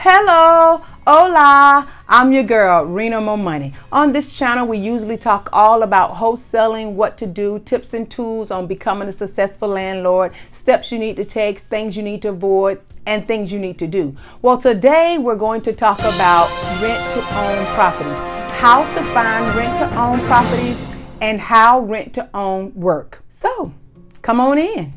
Hello, hola, I'm your girl, Rena MoMoney. On this channel, we usually talk all about wholesaling, what to do, tips and tools on becoming a successful landlord, steps you need to take, things you need to avoid, and things you need to do. Well, today we're going to talk about rent-to-own properties, how to find rent-to-own properties, and how rent-to-own work. So, come on in.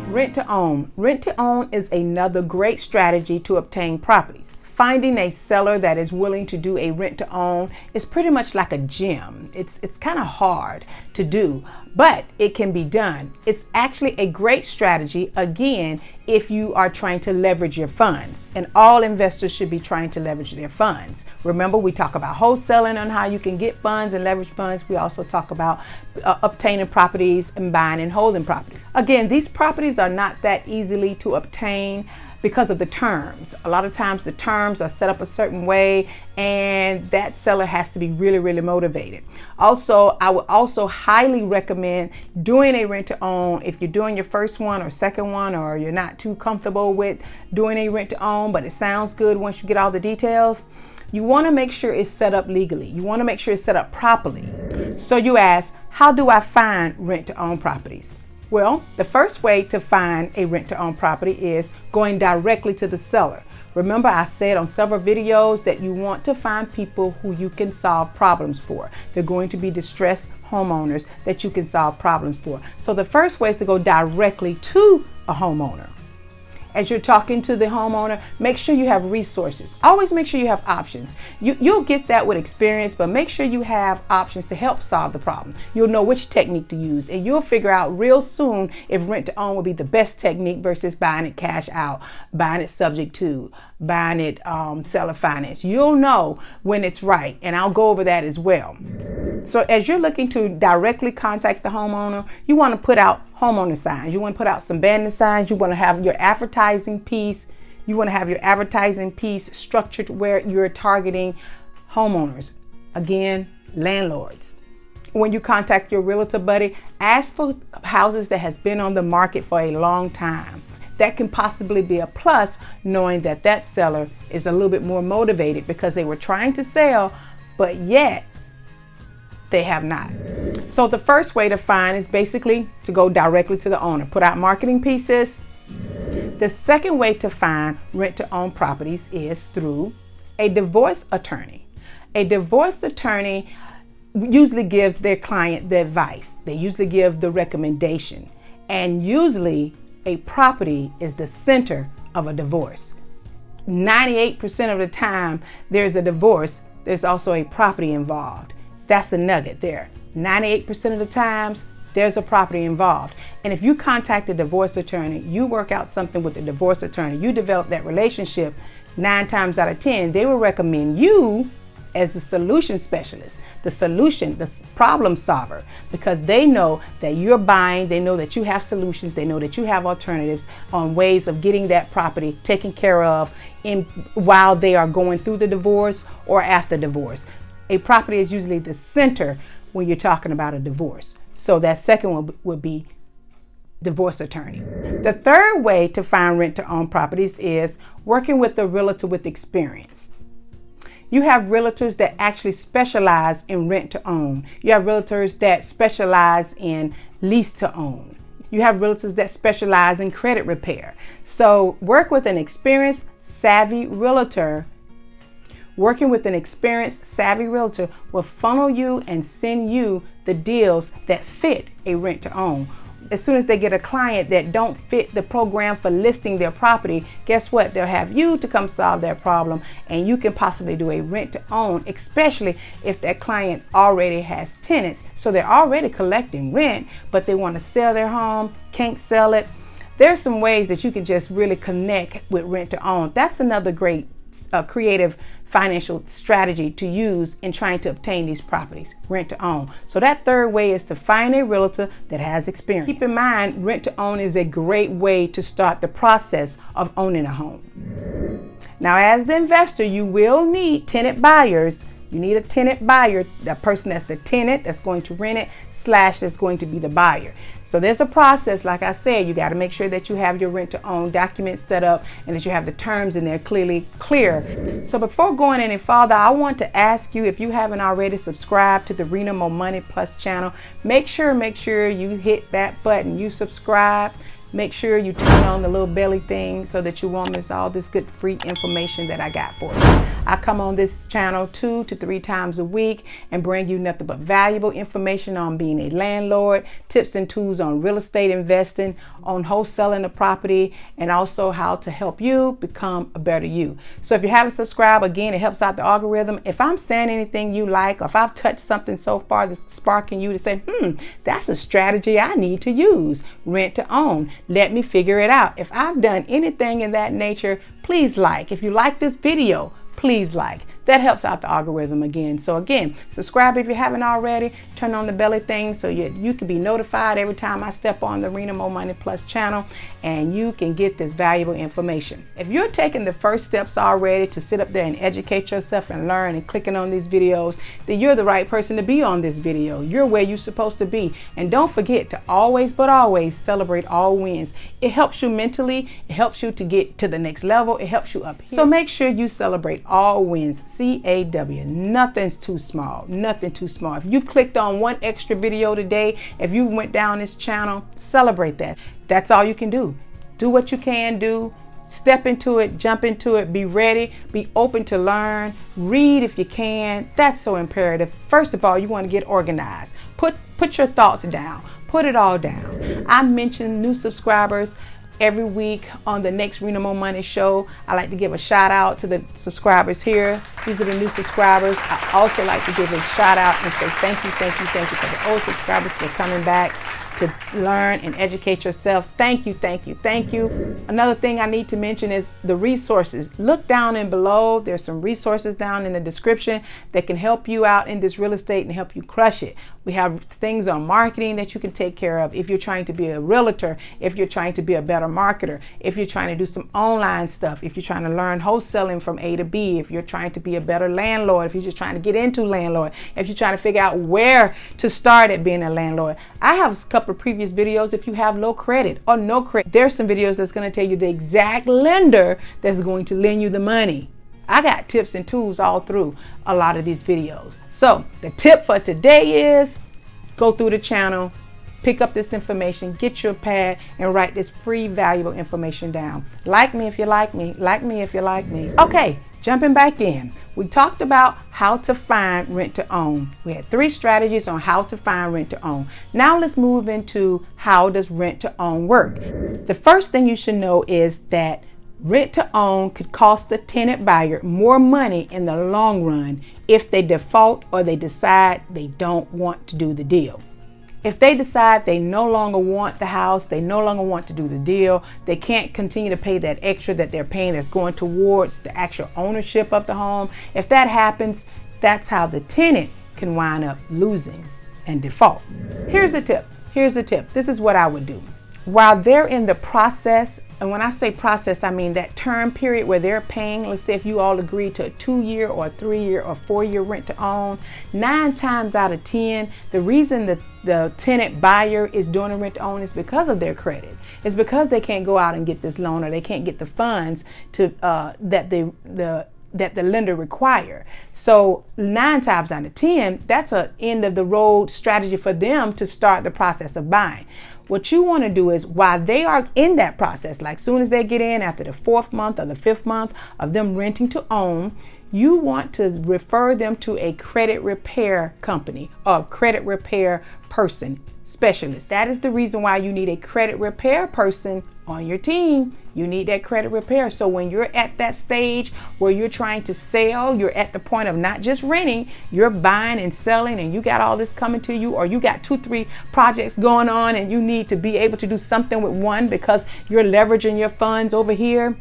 Rent to own. Rent to own is another great strategy to obtain properties. Finding a seller that is willing to do a rent to own is pretty much like a gem. It's kind of hard to do, but it can be done. It's actually a great strategy, again, if you are trying to leverage your funds. And all investors should be trying to leverage their funds. Remember, we talk about wholesaling on how you can get funds and leverage funds. We also talk about obtaining properties and buying and holding properties. Again, these properties are not that easily to obtain because of the terms. A lot of times the terms are set up a certain way and that seller has to be really motivated. Also, I would also highly recommend doing a rent to own if you're doing your first one or second one, or you're not too comfortable with doing a rent to own, but it sounds good once you get all the details. You want to make sure it's set up legally. You want to make sure it's set up properly. So you ask, how do I find rent to own properties? Well, the first way to find a rent-to-own property is going directly to the seller. Remember, I said on several videos that you want to find people who you can solve problems for. They're going to be distressed homeowners that you can solve problems for. So the first way is to go directly to a homeowner. As you're talking to the homeowner, make sure you have resources. Always make sure you have options. You'll get that with experience, but make sure you have options to help solve the problem. You'll know which technique to use, and you'll figure out real soon if rent to own will be the best technique versus buying it cash out, buying it subject to, buying it seller finance. You'll know when it's right, and I'll go over that as well. So as you're looking to directly contact the homeowner, you want to put out homeowner signs. You want to put out some banner signs. You want to have your advertising piece. You want to have your advertising piece structured where you're targeting homeowners. Again, landlords. When you contact your realtor buddy, ask for houses that has been on the market for a long time. That can possibly be a plus, knowing that that seller is a little bit more motivated because they were trying to sell, but yet they have not. So the first way to find is basically to go directly to the owner, put out marketing pieces. The second way to find rent-to-own properties is through a divorce attorney. A divorce attorney usually gives their client the advice. They usually give the recommendation. And usually a property is the center of a divorce. 98% of the time there's a divorce, there's also a property involved. That's a nugget there. 98% of the times, there's a property involved. And if you contact a divorce attorney, you work out something with the divorce attorney, you develop that relationship, 9 times out of 10, they will recommend you as the solution specialist, the problem solver, because they know that you're buying, they know that you have solutions, they know that you have alternatives on ways of getting that property taken care of while they are going through the divorce or after divorce. A property is usually the center when you're talking about a divorce. So that second one would be divorce attorney. The third way to find rent-to-own properties is working with a realtor with experience. You have realtors that actually specialize in rent-to-own. You have realtors that specialize in lease-to-own. You have realtors that specialize in credit repair. So work with an experienced, savvy realtor. Working with an experienced, savvy realtor will funnel you and send you the deals that fit a rent to own. As soon as they get a client that don't fit the program for listing their property, guess what? They'll have you to come solve their problem, and you can possibly do a rent to own, especially if that client already has tenants. So they're already collecting rent, but they want to sell their home, can't sell it. There's some ways that you can just really connect with rent to own. That's another great creative financial strategy to use in trying to obtain these properties, rent to own. So that third way is to find a realtor that has experience. Keep in mind, rent to own is a great way to start the process of owning a home. Now, as the investor, you will need tenant buyers. You need a tenant buyer, the person that's the tenant that's going to rent it / that's going to be the buyer. So there's a process. Like I said, you got to make sure that you have your rent to own documents set up and that you have the terms in there clear. So before going any further, I want to ask you, if you haven't already subscribed to the Rena MoMoney Plus channel, make sure you hit that button, you subscribe. Make sure you turn on the little belly thing so that you won't miss all this good free information that I got for you. I come on this channel 2 to 3 times a week and bring you nothing but valuable information on being a landlord, tips and tools on real estate investing, on wholesaling the property, and also how to help you become a better you. So if you haven't subscribed, again, it helps out the algorithm. If I'm saying anything you like, or if I've touched something so far that's sparking you to say, that's a strategy I need to use, rent to own. Let me figure it out. If I've done anything in that nature, please like. If you like this video, please like. That helps out the algorithm again. So again, subscribe if you haven't already. Turn on the belly thing so you can be notified every time I step on the Rena MoMoney Plus channel, and you can get this valuable information. If you're taking the first steps already to sit up there and educate yourself and learn and clicking on these videos, then you're the right person to be on this video. You're where you're supposed to be. And don't forget to always celebrate all wins. It helps you mentally. It helps you to get to the next level. It helps you up here. So make sure you celebrate all wins. CAW. Nothing's too small. Nothing too small. If you've clicked on one extra video today, if you went down this channel, celebrate that. That's all you can do. Do what you can do. Step into it, jump into it, be ready, be open to learn, read if you can. That's so imperative. First of all, you want to get organized. Put your thoughts down. Put it all down. I mention new subscribers every week on the next Rena MoMoney show. I like to give a shout out to the subscribers here. These are the new subscribers. I also like to give a shout out and say thank you for the old subscribers for coming back to learn and educate yourself. Thank you. Another thing I need to mention is the resources. Look down and below. There's some resources down in the description that can help you out in this real estate and help you crush it. We have things on marketing that you can take care of if you're trying to be a realtor, if you're trying to be a better marketer, if you're trying to do some online stuff, if you're trying to learn wholesaling from A to B, if you're trying to be a better landlord, if you're just trying to get into landlord, if you're trying to figure out where to start at being a landlord. I have a couple of previous videos if you have low credit or no credit. There's some videos that's going to tell you the exact lender that's going to lend you the money. I got tips and tools all through a lot of these videos. So the tip for today is go through the channel, pick up this information, get your pad, and write this free valuable information down. Like me if you like me. Like me if you like me. Okay, jumping back in. We talked about how to find rent to own. We had 3 strategies on how to find rent to own. Now let's move into how does rent to own work. The first thing you should know is that rent to own could cost the tenant buyer more money in the long run if they default or they decide they don't want to do the deal. If they decide they no longer want the house, they no longer want to do the deal, they can't continue to pay that extra that they're paying that's going towards the actual ownership of the home. If that happens, that's how the tenant can wind up losing and default. Here's a tip. This is what I would do. While they're in the process, and when I say process, I mean that term period where they're paying, let's say if you all agree to a 2-year or a 3-year or 4-year rent to own, 9 times out of 10, the reason that the tenant buyer is doing a rent to own is because of their credit. It's because they can't go out and get this loan, or they can't get the funds to that the lender require. So 9 times out of 10, that's an end of the road strategy for them to start the process of buying. What you want to do is, while they are in that process, like soon as they get in after the 4th month or the 5th month of them renting to own, you want to refer them to a credit repair company or credit repair person, specialist. That is the reason why you need a credit repair person on your team. You need that credit repair. So when you're at that stage where you're trying to sell, you're at the point of not just renting, you're buying and selling, and you got all this coming to you, or you got 2-3 projects going on and you need to be able to do something with one because you're leveraging your funds over here,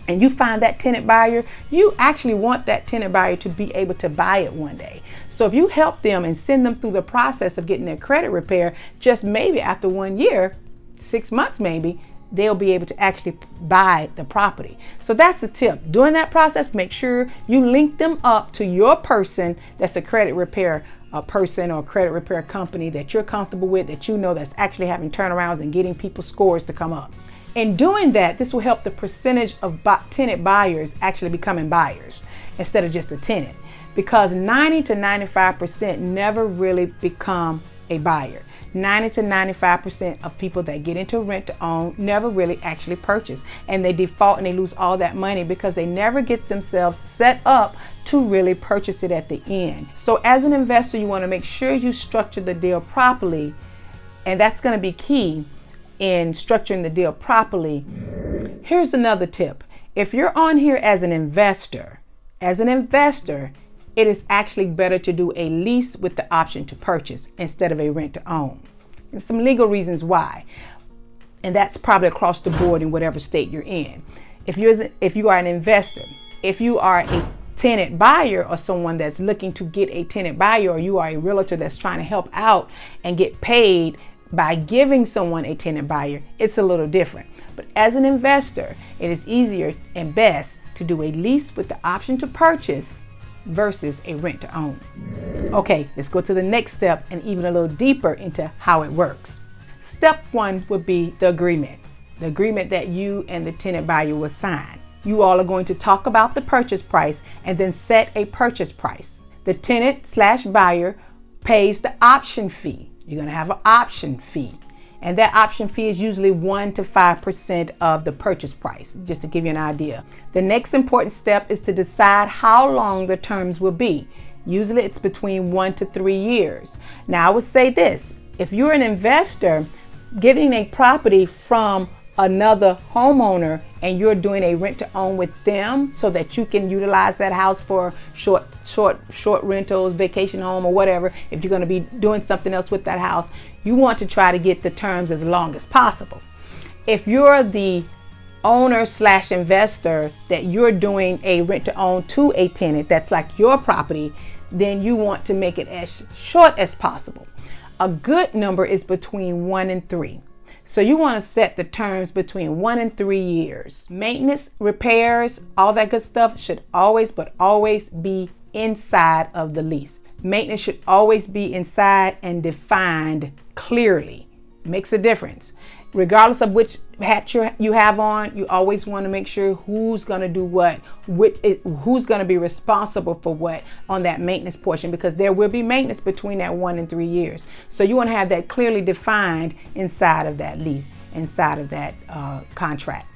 and you find that tenant buyer, you actually want that tenant buyer to be able to buy it one day. So if you help them and send them through the process of getting their credit repair, just maybe after 1 year, 6 months maybe, they'll be able to actually buy the property. So that's the tip. During that process, make sure you link them up to your person that's a credit repair person or credit repair company that you're comfortable with, that you know that's actually having turnarounds and getting people's scores to come up. In doing that, this will help the percentage of tenant buyers actually becoming buyers instead of just a tenant, because 90 to 95% never really become a buyer. 90 to 95% of people that get into rent to own never really actually purchase, and they default and they lose all that money because they never get themselves set up to really purchase it at the end. So as an investor, you want to make sure you structure the deal properly, and that's going to be key in structuring the deal properly. Here's another tip. If you're on here as an investor, it is actually better to do a lease with the option to purchase instead of a rent to own. And some legal reasons why. And that's probably across the board in whatever state you're in. If you are an investor, if you are a tenant buyer or someone that's looking to get a tenant buyer, or you are a realtor that's trying to help out and get paid by giving someone a tenant buyer, it's a little different. But as an investor, it is easier and best to do a lease with the option to purchase versus a rent to own. Okay, let's go to the next step and even a little deeper into how it works. Step one would be the agreement that you and the tenant buyer will sign. You all are going to talk about the purchase price and then set a purchase price. The tenant/buyer pays the option fee. You're going to have an option fee, and that option fee is usually 1 to 5% of the purchase price, just to give you an idea. The next important step is to decide how long the terms will be. Usually it's between 1 to 3 years. Now I would say this, if you're an investor getting a property from another homeowner and you're doing a rent to own with them so that you can utilize that house for short rentals, vacation home, or whatever, if you're going to be doing something else with that house, you want to try to get the terms as long as possible. If you're the owner/investor that you're doing a rent to own to a tenant that's like your property, then you want to make it as short as possible. A good number is between 1 and 3. So you want to set the terms between 1 and 3 years. Maintenance, repairs, all that good stuff should always be inside of the lease. Maintenance should always be inside and defined clearly. Makes a difference. Regardless of which hat you have on, you always want to make sure who's going to do what, who's going to be responsible for what on that maintenance portion, because there will be maintenance between that 1 and 3 years. So you want to have that clearly defined inside of that lease, inside of that contract.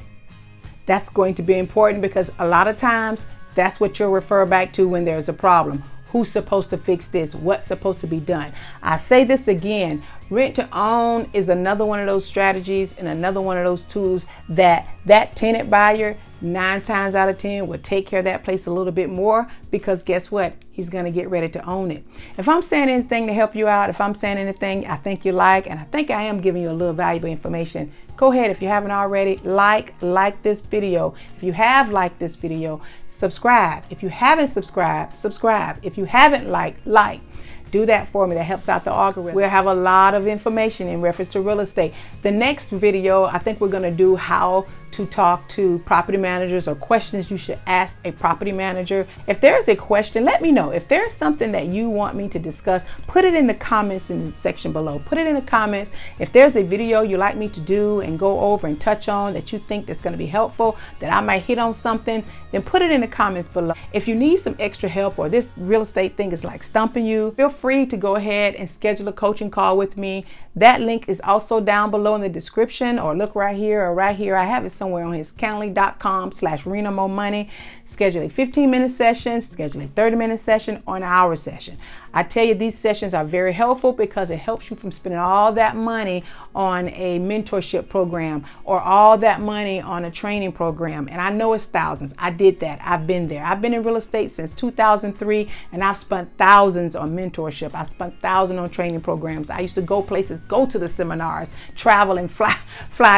That's going to be important because a lot of times that's what you'll refer back to when there's a problem. Who's supposed to fix this? What's supposed to be done? I say this again, rent to own is another one of those strategies and another one of those tools that tenant buyer 9 times out of 10 will take care of that place a little bit more, because guess what? He's going to get ready to own it. If I'm saying anything to help you out, if I'm saying anything I think you like, and I think I am giving you a little valuable information, go ahead, if you haven't already, like this video. If you have liked this video, subscribe. If you haven't subscribed, subscribe. If you haven't liked, like. Do that for me. That helps out the algorithm. We'll have a lot of information in reference to real estate. The next video, I think we're going to do how to talk to property managers, or questions you should ask a property manager. If there's a question, let me know. If there's something that you want me to discuss, put it in the comments in the section below. Put it in the comments. If there's a video you like me to do and go over and touch on that you think that's going to be helpful, that I might hit on something, then put it in the comments below. If you need some extra help, or this real estate thing is like stumping you, feel free to go ahead and schedule a coaching call with me. That link is also down below in the description, or look right here or right here. I have it somewhere on his Calendly.com/Rena MoMoney. Schedule a 15-minute session, schedule a 30-minute session, or an hour session. I tell you, these sessions are very helpful because it helps you from spending all that money on a mentorship program or all that money on a training program. And I know it's thousands. I did that. I've been there. I've been in real estate since 2003, and I've spent thousands on mentorship. I spent thousands on training programs. I used to go places, go to the seminars, travel and fly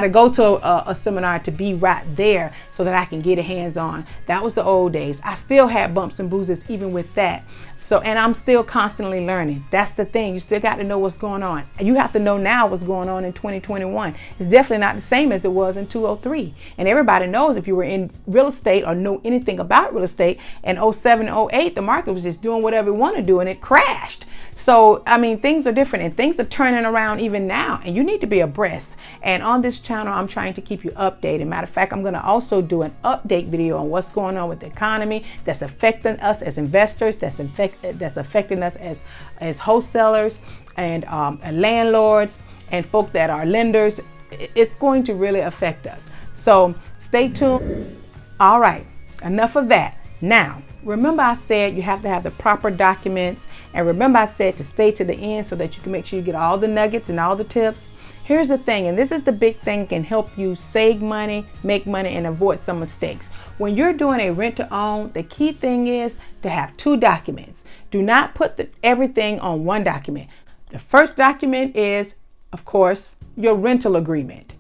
to go to a seminar to be right there so that I can get a hands-on. That was the old days. I still had bumps and bruises even with that. So, and I'm still constantly learning. That's the thing. You still got to know what's going on. You have to know now what's going on in 2021. It's definitely not the same as it was in 2003. And everybody knows, if you were in real estate or know anything about real estate, in 07, 08, the market was just doing whatever it wanted to do and it crashed. So, I mean, things are different and things are turning around even now, and you need to be abreast. And on this channel, I'm trying to keep you updated. Matter of fact, I'm going to also do an update video on what's going on with the economy that's affecting us as investors, that's affecting us as wholesalers and landlords and folk that are lenders. It's going to really affect us. So stay tuned. All right, enough of that. Now, remember I said you have to have the proper documents, and remember I said to stay to the end so that you can make sure you get all the nuggets and all the tips. Here's the thing, and this is the big thing, can help you save money, make money, and avoid some mistakes. When you're doing a rent to own, the key thing is to have 2 documents. Do not put everything on one document. The first document is, of course, your rental agreement.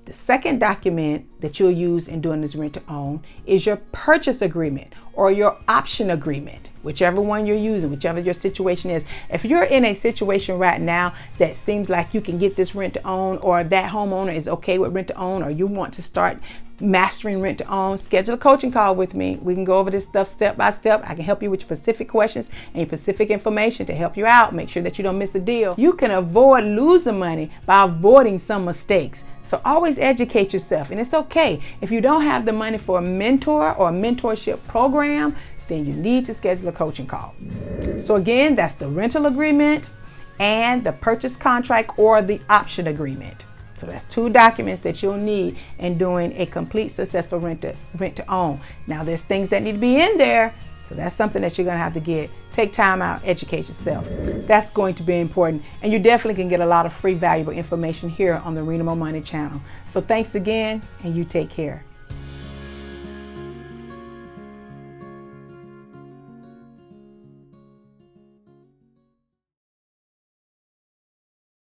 The second document that you'll use in doing this rent to own is your purchase agreement or your option agreement, whichever one you're using, whichever your situation is. If you're in a situation right now that seems like you can get this rent to own, or that homeowner is okay with rent to own, or you want to start mastering rent to own, schedule a coaching call with me. We can go over this stuff step by step. I can help you with your specific questions and your specific information to help you out. Make sure that you don't miss a deal. You can avoid losing money by avoiding some mistakes. So always educate yourself. And it's okay if you don't have the money for a mentor or a mentorship program, then you need to schedule a coaching call. So again, that's the rental agreement and the purchase contract or the option agreement. So that's 2 documents that you'll need in doing a complete successful rent to own. Now there's things that need to be in there. So that's something that you're going to have to take time out, educate yourself. That's going to be important. And you definitely can get a lot of free, valuable information here on the Rena MoMoney channel. So thanks again, and you take care.